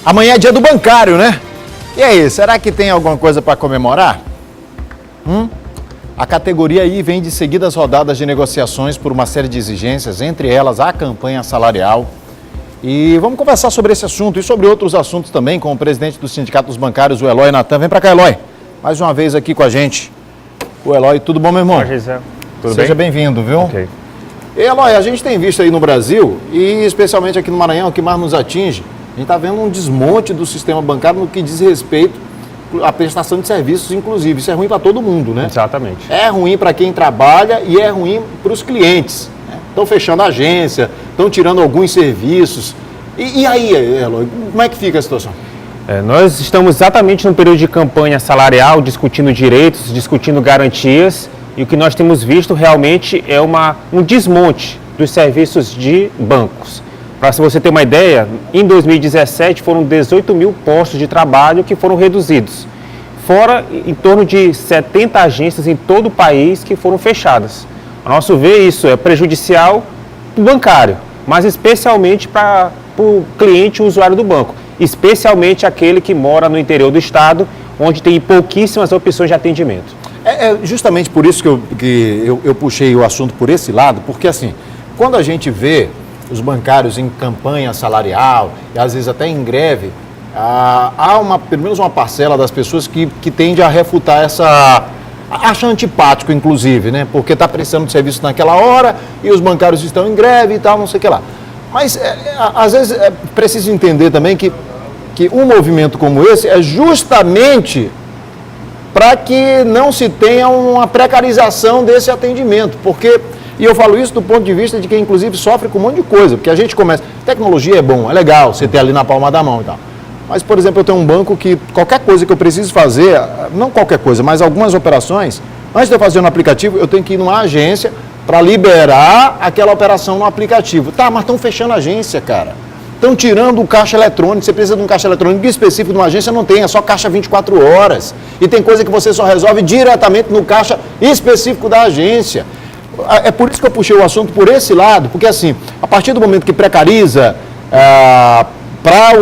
Amanhã é dia do bancário, né? E aí, será que tem alguma coisa para comemorar? A categoria aí vem de seguidas rodadas de negociações por uma série de exigências, entre elas a campanha salarial. E vamos conversar sobre esse assunto e sobre outros assuntos também com o presidente do Sindicato dos Bancários, o Eloy Natan. Vem para cá, Eloy. Mais uma vez aqui com a gente. O Eloy, tudo bom, meu irmão? Olá, Gisele. Tudo bem? Seja bem-vindo, viu? Ok. E, Eloy, a gente tem visto aí no Brasil, e especialmente aqui no Maranhão, o que mais nos atinge, a gente está vendo um desmonte do sistema bancário no que diz respeito à prestação de serviços, inclusive. Isso é ruim para todo mundo, né? Exatamente. É ruim para quem trabalha e é ruim para os clientes. Estão fechando a agência, estão tirando alguns serviços. E aí, Eloy, como é que fica a situação? Nós estamos exatamente no período de campanha salarial, discutindo direitos, discutindo garantias, e o que nós temos visto realmente é um desmonte dos serviços de bancos. Para você ter uma ideia, em 2017 foram 18 mil postos de trabalho que foram reduzidos, fora em torno de 70 agências em todo o país que foram fechadas. A nosso ver, isso é prejudicial para o bancário, mas especialmente para o cliente e o usuário do banco, especialmente aquele que mora no interior do estado, onde tem pouquíssimas opções de atendimento. É justamente por isso que eu puxei o assunto por esse lado, porque assim, quando a gente vê os bancários em campanha salarial, e às vezes até em greve, há pelo menos uma parcela das pessoas que tende a refutar acha antipático, inclusive, né? Porque está prestando serviço naquela hora e os bancários estão em greve e tal, não sei o que lá. Mas, às vezes, é preciso entender também que um movimento como esse é justamente para que não se tenha uma precarização desse atendimento, porque, e eu falo isso do ponto de vista de quem, inclusive, sofre com um monte de coisa, porque a gente começa, tecnologia é bom, é legal, você ter ali na palma da mão e tal, mas, por exemplo, eu tenho um banco que qualquer coisa que eu preciso fazer, não qualquer coisa, mas algumas operações, antes de eu fazer no aplicativo, eu tenho que ir numa agência para liberar aquela operação no aplicativo. Tá, mas estão fechando a agência, cara. Estão tirando o caixa eletrônico, você precisa de um caixa eletrônico específico de uma agência, não tem, é só caixa 24 horas. E tem coisa que você só resolve diretamente no caixa específico da agência. É por isso que eu puxei o assunto por esse lado, porque assim, a partir do momento que precariza para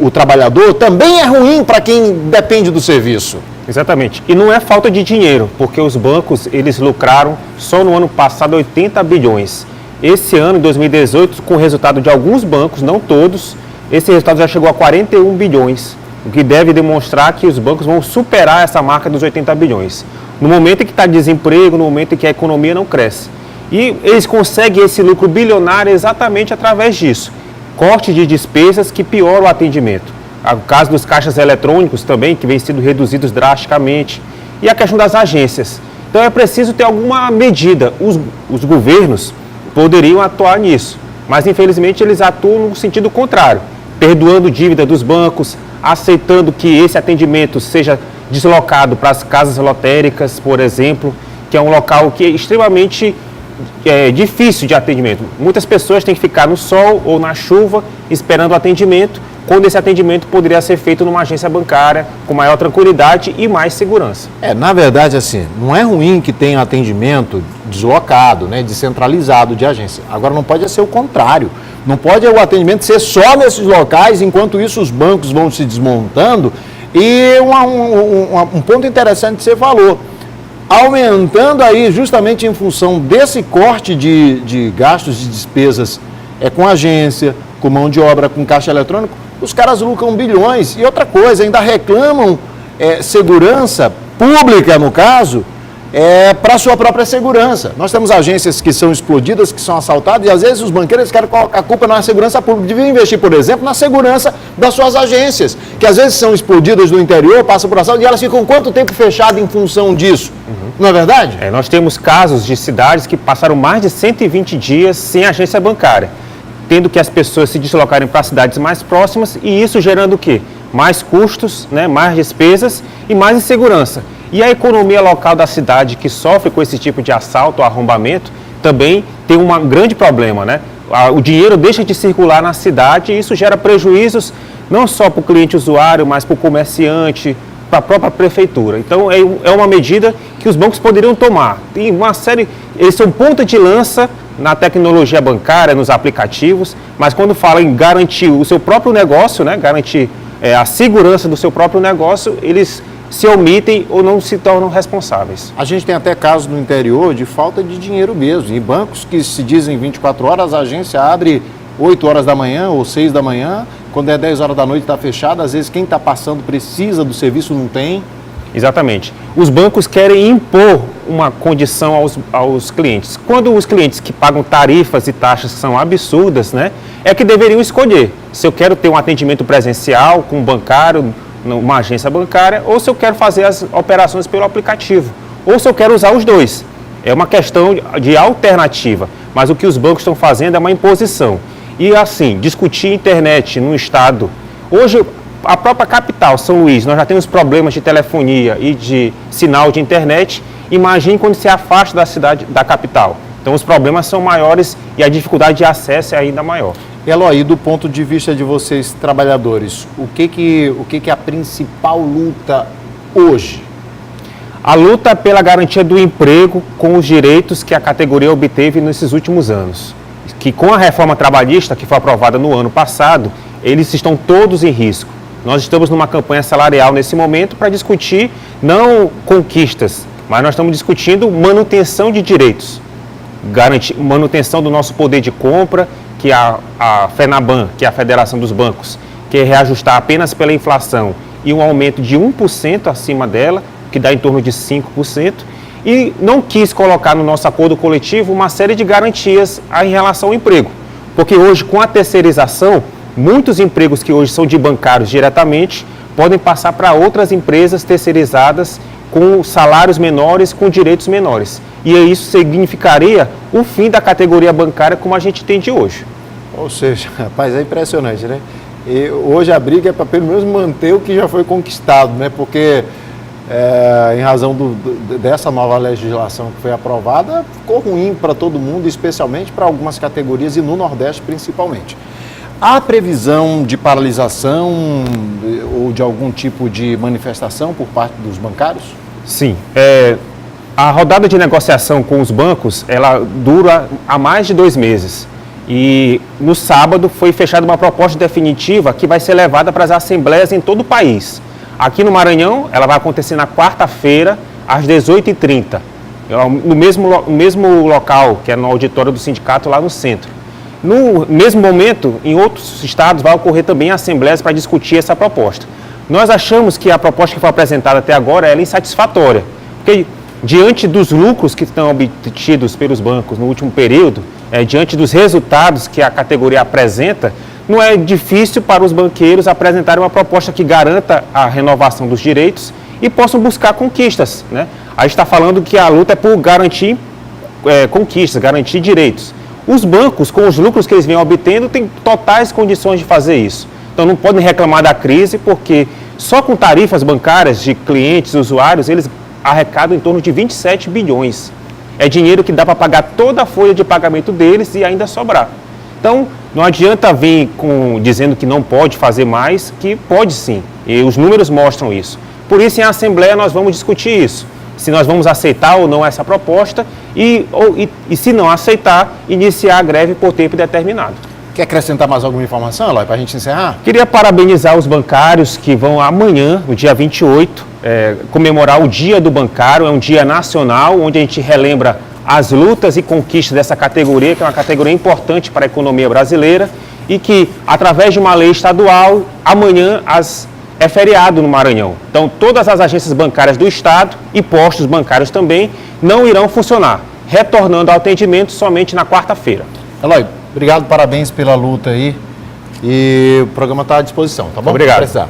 o trabalhador, também é ruim para quem depende do serviço. Exatamente. E não é falta de dinheiro, porque os bancos, eles lucraram só no ano passado 80 bilhões. Esse ano, em 2018, com o resultado de alguns bancos, não todos, esse resultado já chegou a 41 bilhões, o que deve demonstrar que os bancos vão superar essa marca dos 80 bilhões. No momento em que está desemprego, no momento em que a economia não cresce. E eles conseguem esse lucro bilionário exatamente através disso. Corte de despesas que pioram o atendimento. O caso dos caixas eletrônicos também, que vem sendo reduzidos drasticamente. E a questão das agências. Então é preciso ter alguma medida. Os governos poderiam atuar nisso, mas infelizmente eles atuam no sentido contrário, perdoando dívida dos bancos, aceitando que esse atendimento seja deslocado para as casas lotéricas, por exemplo, que é um local que é extremamente difícil de atendimento. Muitas pessoas têm que ficar no sol ou na chuva esperando o atendimento, quando esse atendimento poderia ser feito numa agência bancária com maior tranquilidade e mais segurança. Na verdade, assim, não é ruim que tenha atendimento deslocado, né, descentralizado de agência. Agora, não pode ser o contrário. Não pode o atendimento ser só nesses locais, enquanto isso os bancos vão se desmontando. E um ponto interessante que você falou, aumentando aí justamente em função desse corte de gastos, de despesas com agência, com mão de obra, com caixa eletrônico, os caras lucram bilhões. E outra coisa, ainda reclamam segurança pública, no caso, para a sua própria segurança. Nós temos agências que são explodidas, que são assaltadas, e às vezes os banqueiros querem colocar a culpa na segurança pública. Deviam investir, por exemplo, na segurança das suas agências, que às vezes são explodidas no interior, passam por assalto, e elas ficam quanto tempo fechadas em função disso? Não é verdade? Nós temos casos de cidades que passaram mais de 120 dias sem agência bancária, tendo que as pessoas se deslocarem para cidades mais próximas, e isso gerando o quê? Mais custos, né, mais despesas e mais insegurança. E a economia local da cidade que sofre com esse tipo de assalto ou arrombamento também tem um grande problema, né? O dinheiro deixa de circular na cidade e isso gera prejuízos não só para o cliente usuário, mas para o comerciante, para a própria prefeitura. Então é uma medida que os bancos poderiam tomar. Tem uma série, eles são ponta de lança na tecnologia bancária, nos aplicativos, mas quando fala em garantir o seu próprio negócio, né, garantir a segurança do seu próprio negócio, eles se omitem ou não se tornam responsáveis. A gente tem até casos no interior de falta de dinheiro mesmo. E bancos que se dizem 24 horas, a agência abre 8 horas da manhã ou 6 da manhã, quando é 10 horas da noite está fechada, às vezes quem está passando precisa do serviço, não tem. Exatamente. Os bancos querem impor uma condição aos clientes. Quando os clientes que pagam tarifas e taxas que são absurdas, né, é que deveriam escolher se eu quero ter um atendimento presencial com um bancário, uma agência bancária, ou se eu quero fazer as operações pelo aplicativo, ou se eu quero usar os dois. É uma questão de alternativa, mas o que os bancos estão fazendo é uma imposição. E assim, discutir internet no estado, hoje a própria capital, São Luís, nós já temos problemas de telefonia e de sinal de internet. Imagine quando se afasta da cidade, da capital. Então os problemas são maiores e a dificuldade de acesso é ainda maior. Eloy, do ponto de vista de vocês, trabalhadores, o que é a principal luta hoje? A luta pela garantia do emprego com os direitos que a categoria obteve nesses últimos anos. Que com a reforma trabalhista que foi aprovada no ano passado, eles estão todos em risco. Nós estamos numa campanha salarial nesse momento para discutir não conquistas, mas nós estamos discutindo manutenção de direitos, manutenção do nosso poder de compra, que a FENABAN, que é a Federação dos Bancos, quer reajustar apenas pela inflação e um aumento de 1% acima dela, que dá em torno de 5%, e não quis colocar no nosso acordo coletivo uma série de garantias em relação ao emprego, porque hoje com a terceirização, muitos empregos que hoje são de bancários diretamente podem passar para outras empresas terceirizadas com salários menores, com direitos menores. E isso significaria o fim da categoria bancária como a gente tem de hoje. Ou seja, rapaz, é impressionante, né? E hoje a briga é para pelo menos manter o que já foi conquistado, né? Porque em razão dessa nova legislação que foi aprovada, ficou ruim para todo mundo, especialmente para algumas categorias e no Nordeste principalmente. Há previsão de paralisação ou de algum tipo de manifestação por parte dos bancários? Sim. A rodada de negociação com os bancos, ela dura há mais de 2 meses. E no sábado foi fechada uma proposta definitiva que vai ser levada para as assembleias em todo o país. Aqui no Maranhão, ela vai acontecer na quarta-feira, às 18h30, no mesmo local, que é no auditório do sindicato lá no centro. No mesmo momento, em outros estados, vai ocorrer também assembleias para discutir essa proposta. Nós achamos que a proposta que foi apresentada até agora é insatisfatória, porque diante dos lucros que estão obtidos pelos bancos no último período, diante dos resultados que a categoria apresenta, não é difícil para os banqueiros apresentarem uma proposta que garanta a renovação dos direitos e possam buscar conquistas, né? A gente está falando que a luta é por garantir conquistas, garantir direitos. Os bancos, com os lucros que eles vêm obtendo, têm totais condições de fazer isso. Então não podem reclamar da crise, porque só com tarifas bancárias de clientes e usuários, eles arrecadam em torno de 27 bilhões. É dinheiro que dá para pagar toda a folha de pagamento deles e ainda sobrar. Então, não adianta vir dizendo que não pode fazer mais, que pode sim. E os números mostram isso. Por isso, em Assembleia, nós vamos discutir isso. Se nós vamos aceitar ou não essa proposta e se não aceitar, iniciar a greve por tempo determinado. Quer acrescentar mais alguma informação, Eloy, para a gente encerrar? Queria parabenizar os bancários que vão amanhã, no dia 28, comemorar o Dia do Bancário. É um dia nacional, onde a gente relembra as lutas e conquistas dessa categoria, que é uma categoria importante para a economia brasileira e que, através de uma lei estadual, amanhã é feriado no Maranhão. Então, todas as agências bancárias do Estado e postos bancários também não irão funcionar, retornando ao atendimento somente na quarta-feira. Eloy, obrigado, parabéns pela luta aí. E o programa está à disposição, tá bom? Obrigado.